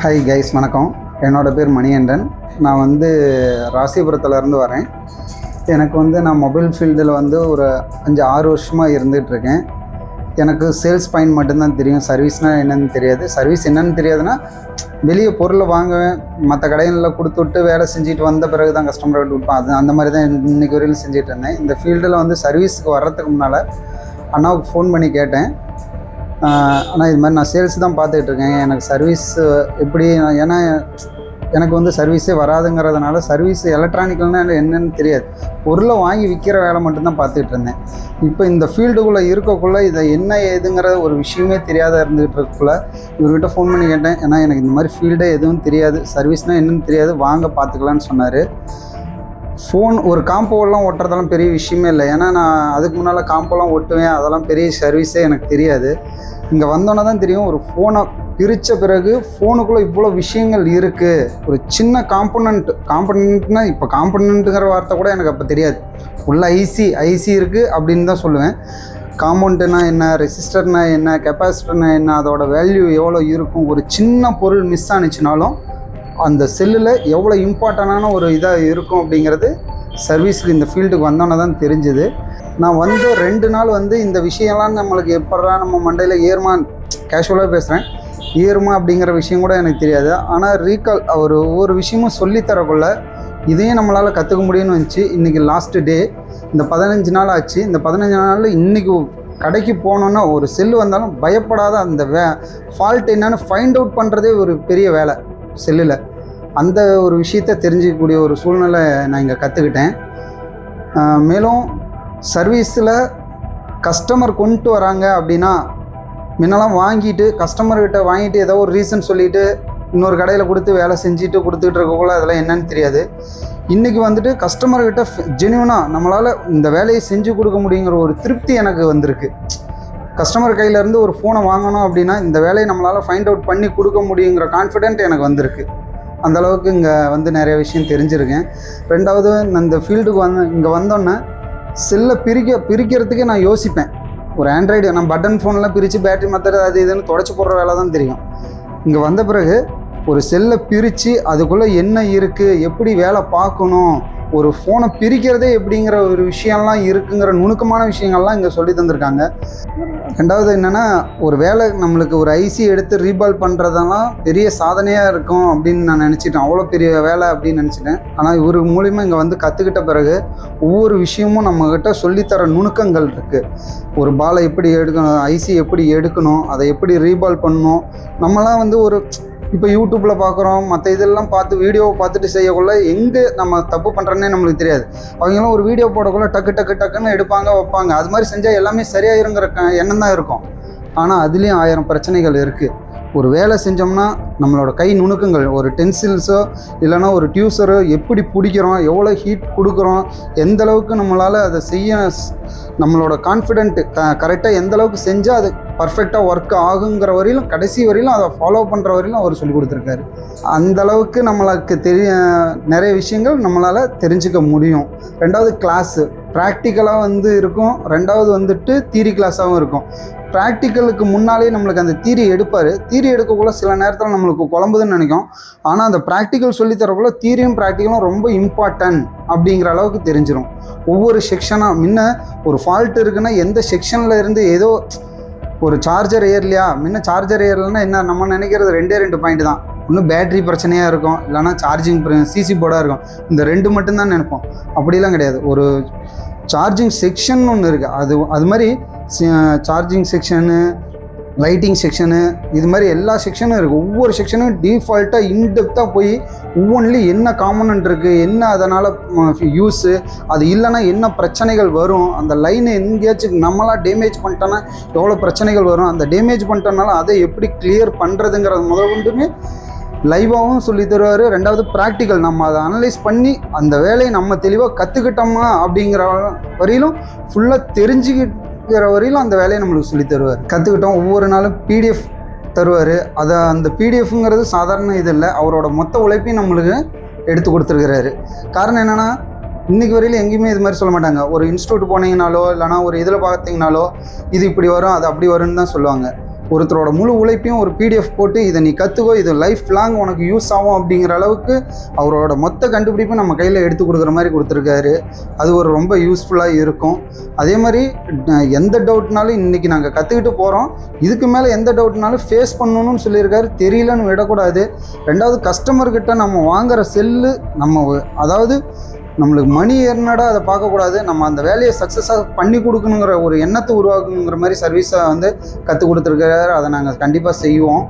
Hi guys, வணக்கம். என்னோடய பேர் மணிகண்டன். நான் ராசிபுரத்துலேருந்து வரேன். நான் மொபைல் ஃபீல்டில் ஒரு 5-6 வருஷமாக இருந்துகிட்ருக்கேன். எனக்கு சேல்ஸ் பாயிண்ட் மட்டும்தான் தெரியும். சர்வீஸ்னால் என்னென்னு தெரியாது. சர்வீஸ் என்னென்னு தெரியாதுன்னா, வெளியே பொருளை வாங்குவேன், மற்ற கடைகளில் கொடுத்துட்டு வேலை செஞ்சுட்டு வந்த பிறகு தான் கஸ்டமர்கிட்ட கொடுப்பேன். அது அந்த மாதிரி தான் இன்றைக்கி வரையிலும் செஞ்சுட்டு இருந்தேன். இந்த ஃபீல்டில் சர்வீஸுக்கு வர்றதுக்கு முன்னால் அண்ணாவுக்கு ஃபோன் பண்ணி கேட்டேன். ஆனால் இது மாதிரி நான் சேல்ஸ் தான் பார்த்துட்ருக்கேன், எனக்கு சர்வீஸ் எப்படி, ஏன்னா எனக்கு சர்வீஸே வராதுங்கிறதுனால சர்வீஸ் எலக்ட்ரானிக்கல்னால் என்னென்னு தெரியாது. பொருளை வாங்கி விற்கிற வேலை மட்டும்தான் பார்த்துட்டு இருந்தேன். இப்போ இந்த ஃபீல்டுக்குள்ளே இருக்கக்குள்ளே இதை என்ன ஏதுங்கிற ஒரு விஷயமே தெரியாத இருந்துகிட்டு இருக்கக்குள்ள இவர்கிட்ட ஃபோன் பண்ணி கேட்டேன். ஏன்னா எனக்கு இந்த மாதிரி ஃபீல்டே எதுவும் தெரியாது, சர்வீஸ்னால் என்னென்னு தெரியாது, வாங்க பார்த்துக்கலான்னு சொன்னார். ஒரு காம்போவெல்லாம் ஓட்டுறதெல்லாம் பெரிய விஷயமே இல்லை. ஏன்னா நான் அதுக்கு முன்னால் காம்போலாம் ஓட்டுவேன், அதெல்லாம் பெரிய சர்வீஸே எனக்கு தெரியாது. இங்கே வந்தோன்னே தான் தெரியும், ஒரு ஃபோனை பிரித்த பிறகு ஃபோனுக்குள்ளே இவ்வளோ விஷயங்கள் இருக்குது. ஒரு சின்ன காம்பனண்ட்னா இப்போ காம்பனண்ட்டுங்கிற வார்த்தை கூட எனக்கு அப்போ தெரியாது. உள்ள ஐசி இருக்குது அப்படின்னு தான் சொல்லுவேன். காம்பவுண்ட்னா என்ன, ரெசிஸ்டர்னா என்ன, கெப்பாசிட்டர்னா என்ன, அதோட வேல்யூ எவ்வளோ இருக்கும். ஒரு சின்ன பொருள் மிஸ் ஆனிச்சுனாலும் அந்த செல்லில் எவ்வளோ இம்பார்ட்டண்டான ஒரு இதாக இருக்கும் அப்படிங்கிறது சர்வீஸுக்கு இந்த ஃபீல்டுக்கு வந்தோன்னே தான் தெரிஞ்சுது. நான் 2 நாள் இந்த விஷயம்லாம் நம்மளுக்கு எப்படா நம்ம மண்டையில் ஏறுமா, கேஷுவலாக பேசுகிறேன், ஏறுமா அப்படிங்கிற விஷயம் கூட எனக்கு தெரியாது. ஆனால் ரீகால் ஒவ்வொரு விஷயமும் சொல்லித்தரக்குள்ள இதையும் நம்மளால் கற்றுக்க முடியும்னு வந்துச்சு. இன்றைக்கி லாஸ்ட்டு டே, இந்த 15 நாள் ஆச்சு. இந்த 15 நாளில் இன்றைக்கி கடைக்கு போனோன்னா ஒரு செல்லு வந்தாலும் பயப்படாத அந்த ஃபால்ட் என்னன்னு ஃபைண்ட் அவுட் பண்ணுறதே ஒரு பெரிய வேலை செல்லில். அந்த ஒரு விஷயத்தை தெரிஞ்சிக்கக்கூடிய ஒரு சூழ்நிலை நான் இங்கே கற்றுக்கிட்டேன். மேலும் சர்வீஸில் கஸ்டமர் கொண்டு வராங்க அப்படின்னா, முன்னெல்லாம் கஸ்டமர்கிட்ட வாங்கிட்டு ஏதோ ஒரு ரீசன் சொல்லிவிட்டு இன்னொரு கடையில் கொடுத்து வேலை செஞ்சுட்டு கொடுத்துக்கிட்டு இருக்கக்குள்ள அதெல்லாம் என்னன்னு தெரியாது. இன்றைக்கி கஸ்டமர்கிட்ட ஜென்யூனாக நம்மளால் இந்த வேலையை செஞ்சு கொடுக்க முடியுங்கிற ஒரு திருப்தி எனக்கு வந்திருக்கு. கஸ்டமர் கையிலேருந்து ஒரு ஃபோனை வாங்கணும் அப்படின்னா இந்த வேலையை நம்மளால் ஃபைண்ட் அவுட் பண்ணி கொடுக்க முடியுங்கிற கான்ஃபிடென்ட் எனக்கு வந்திருக்கு. அந்தளவுக்கு இங்கே நிறைய விஷயம் தெரிஞ்சிருக்கேன். ரெண்டாவது, நான் இந்த ஃபீல்டுக்கு இங்கே வந்தோன்னே செல்லை பிரிக்கிறதுக்கே நான் யோசிப்பேன். ஒரு ஆண்ட்ராய்டு நான் பட்டன் ஃபோன்லாம் பிரித்து பேட்டரி மாற்றுறது அது இதுன்னு தொடச்சி போடுற வேலை தான் தெரியும். இங்கே வந்த பிறகு ஒரு செல்லை பிரித்து அதுக்குள்ளே என்ன இருக்குது, எப்படி வேலை பார்க்கணும், ஒரு ஃபோனை பிரிக்கிறதே எப்படிங்கிற ஒரு விஷயம்லாம் இருக்குங்கிற நுணுக்கமான விஷயங்கள்லாம் இங்கே சொல்லி தந்திருக்காங்க. ரெண்டாவது என்னென்னா, ஒரு வேலை நம்மளுக்கு ஒரு ஐசி எடுத்து ரீபால் பண்ணுறதெல்லாம் பெரிய சாதனையாக இருக்கும் அப்படின்னு நான் நினச்சிட்டேன். அவ்வளோ பெரிய வேலை அப்படின்னு நினச்சிட்டேன். ஆனால் இவர் மூலிமா இங்கே கற்றுக்கிட்ட பிறகு ஒவ்வொரு விஷயமும் நம்மக்கிட்ட சொல்லித்தர நுணுக்கங்கள் இருக்குது. ஒரு பாலை எப்படி எடுக்கணும், ஐசி எப்படி எடுக்கணும், அதை எப்படி ரீபால் பண்ணணும். நம்மளாம் ஒரு இப்போ யூடியூப்பில் பார்க்குறோம், மற்ற இதெல்லாம் பார்த்து வீடியோவை பார்த்துட்டு செய்யக்குள்ள எங்கே நம்ம தப்பு பண்ணுறோன்னே நம்மளுக்கு தெரியாது. அவங்களாம் ஒரு வீடியோ போடக்குள்ள டக்குன்னு எடுப்பாங்க வைப்பாங்க. அது மாதிரி செஞ்சால் எல்லாமே சரியாயிருங்கிற எண்ணம் தான் இருக்கும். ஆனால் அதுலேயும் 1000 பிரச்சனைகள் இருக்குது. ஒரு வேலை செஞ்சோம்னா நம்மளோட கை நுணுக்கங்கள், ஒரு டென்சில்ஸோ இல்லைனா ஒரு டியூசரோ எப்படி பிடிக்கிறோம், எவ்வளோ ஹீட் கொடுக்குறோம், எந்தளவுக்கு நம்மளால் அதை செய்ய நம்மளோட கான்ஃபிடென்ட்டு கரெக்டாக எந்தளவுக்கு செஞ்சால் அது பர்ஃபெக்டாக ஒர்க் ஆகுங்கிற வரையிலும் கடைசி வரையிலும் அதை ஃபாலோ பண்ணுற வரையிலும் அவர் சொல்லிக் கொடுத்துருக்காரு. அந்தளவுக்கு நம்மளுக்கு நிறைய விஷயங்கள் நம்மளால் தெரிஞ்சுக்க முடியும். ரெண்டாவது, கிளாஸு ப்ராக்டிக்கலாக இருக்கும். ரெண்டாவது தியரி கிளாஸாகவும் இருக்கும். ப்ராக்டிக்கலுக்கு முன்னாலே நம்மளுக்கு அந்த தியரி எடுப்பார். தியரி எடுக்கக்குள்ள சில நேரத்தில் நம்மளுக்கு குழம்புதுன்னு நினைக்கும். ஆனால் அந்த ப்ராக்டிக்கல் சொல்லித்தரக்குள்ள தியரியும் ப்ராக்டிக்கலும் ரொம்ப இம்பார்ட்டன்ட் அப்படிங்கிற அளவுக்கு தெரிஞ்சிடும். ஒவ்வொரு செக்ஷனாக முன்ன ஒரு ஃபால்ட் இருக்குன்னா எந்த செக்ஷனில் இருந்து ஏதோ ஒரு சார்ஜர் ஏறலையா, சார்ஜர் ஏறலைன்னா என்ன நம்ம நினைக்கிறது 2 பாயிண்ட் தான். ஒன்று பேட்ரி பிரச்சனையாக இருக்கும், இல்லைனா சார்ஜிங் சிசி போர்டாக இருக்கும். இந்த 2 மட்டும்தான் நினைப்போம். அப்படிலாம் கிடையாது. ஒரு சார்ஜிங் செக்ஷன் ஒன்று இருக்குது. அது மாதிரி சார்ஜிங் செக்ஷனு, லைட்டிங் செக்ஷனு, இது மாதிரி எல்லா செக்ஷனும் இருக்குது. ஒவ்வொரு செக்ஷனும் டீஃபால்ட்டாக இன்டெப்த்தாக போய் ஒவ்வொன்றிலையும் என்ன காம்பனண்ட் இருக்குது, என்ன அதனால் யூஸு, அது இல்லைனா என்ன பிரச்சனைகள் வரும், அந்த லைனை எங்கேயாச்சும் நம்மளாக டேமேஜ் பண்ணிட்டோன்னா எவ்வளோ பிரச்சனைகள் வரும், அந்த டேமேஜ் பண்ணிட்டோம்னால அதை எப்படி கிளியர் பண்ணுறதுங்கிறது முதற்கொண்டுமே லைவாகவும் சொல்லி தருவார். ரெண்டாவது, ப்ராக்டிக்கல் நம்ம அதை அனலைஸ் பண்ணி அந்த வேலையை நம்ம தெளிவாக கற்றுக்கிட்டோமா அப்படிங்கிற வரையிலும் ஃபுல்லாக தெரிஞ்சுக்கிற வரையிலும் அந்த வேலையை நம்மளுக்கு சொல்லி தருவார். கற்றுக்கிட்டோம். ஒவ்வொரு நாளும் பிடிஎஃப் தருவார். அந்த பிடிஎஃப்ங்கிறது சாதாரண இது இல்லை, அவரோட மொத்த உழைப்பையும் நம்மளுக்கு எடுத்து கொடுத்துருக்கிறாரு. காரணம் என்னென்னா, இன்றைக்கி வரையிலும் எங்கேயுமே இது மாதிரி சொல்ல மாட்டாங்க. ஒரு இன்ஸ்டியூட் போனீங்கனாலோ இல்லைனா ஒரு இதில் பார்த்தீங்கனாலோ இது இப்படி வரும் அது அப்படி வரும்னு தான் சொல்லுவாங்க. ஒருத்தரோட முழு உழைப்பையும் ஒரு PDF போட்டு இதை நீ கற்றுக்கோ, இது லைஃப் லாங் உனக்கு யூஸ் ஆகும் அப்படிங்கிற அளவுக்கு அவரோட மொத்த கண்டுபிடிப்பும் நம்ம கையில் எடுத்து கொடுக்குற மாதிரி கொடுத்துருக்காரு. அது ஒரு ரொம்ப யூஸ்ஃபுல்லாக இருக்கும். அதே மாதிரி எந்த டவுட்னாலும் இன்றைக்கி நாங்கள் கற்றுக்கிட்டு போகிறோம், இதுக்கு மேலே எந்த டவுட்னாலும் ஃபேஸ் பண்ணணும்னு சொல்லியிருக்காரு. தெரியலன்னு விடக்கூடாது. ரெண்டாவது, கஸ்டமர்கிட்ட நம்ம வாங்குகிற செல்லு அதாவது நம்மளுக்கு மணி ஏறினடா அதை பார்க்கக்கூடாது, நம்ம அந்த வேலையை சக்ஸஸாக பண்ணி கொடுக்கணுங்கிற ஒரு எண்ணத்தை உருவாக்கணுங்கிற மாதிரி சர்வீஸை வந்து கற்றுக் கொடுத்துருக்காரு. அதை நாங்கள் கண்டிப்பாக செய்வோம்.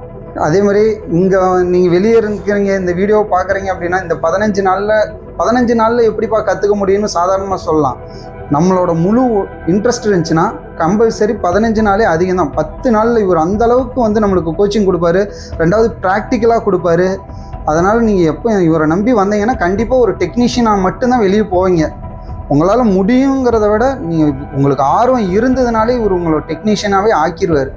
அதே மாதிரி இங்கே நீங்கள் வெளியே இருக்கிறீங்க, இந்த வீடியோவை பார்க்குறீங்க அப்படின்னா இந்த 15 நாளில் எப்படிப்பா கற்றுக்க முடியும்னு சாதாரணமாக சொல்லலாம். நம்மளோட முழு இன்ட்ரெஸ்ட் இருந்துச்சுன்னா கம்பல்சரி 15 நாளே அதிகம் தான். 10 நாளில் இவர் அந்தளவுக்கு வந்து நம்மளுக்கு கோச்சிங் கொடுப்பாரு. ரெண்டாவது ப்ராக்டிக்கலாக கொடுப்பாரு. அதனால் நீங்கள் எப்போ இவரை நம்பி வந்தீங்கன்னா கண்டிப்பாக ஒரு டெக்னீஷியனாக மட்டும்தான் வெளியே போவீங்க. உங்களால் முடியுங்கிறத விட உங்களுக்கு ஆர்வம் இருந்ததுனாலே இவர் உங்களோட டெக்னீஷியனாகவே ஆக்கிடுவார்.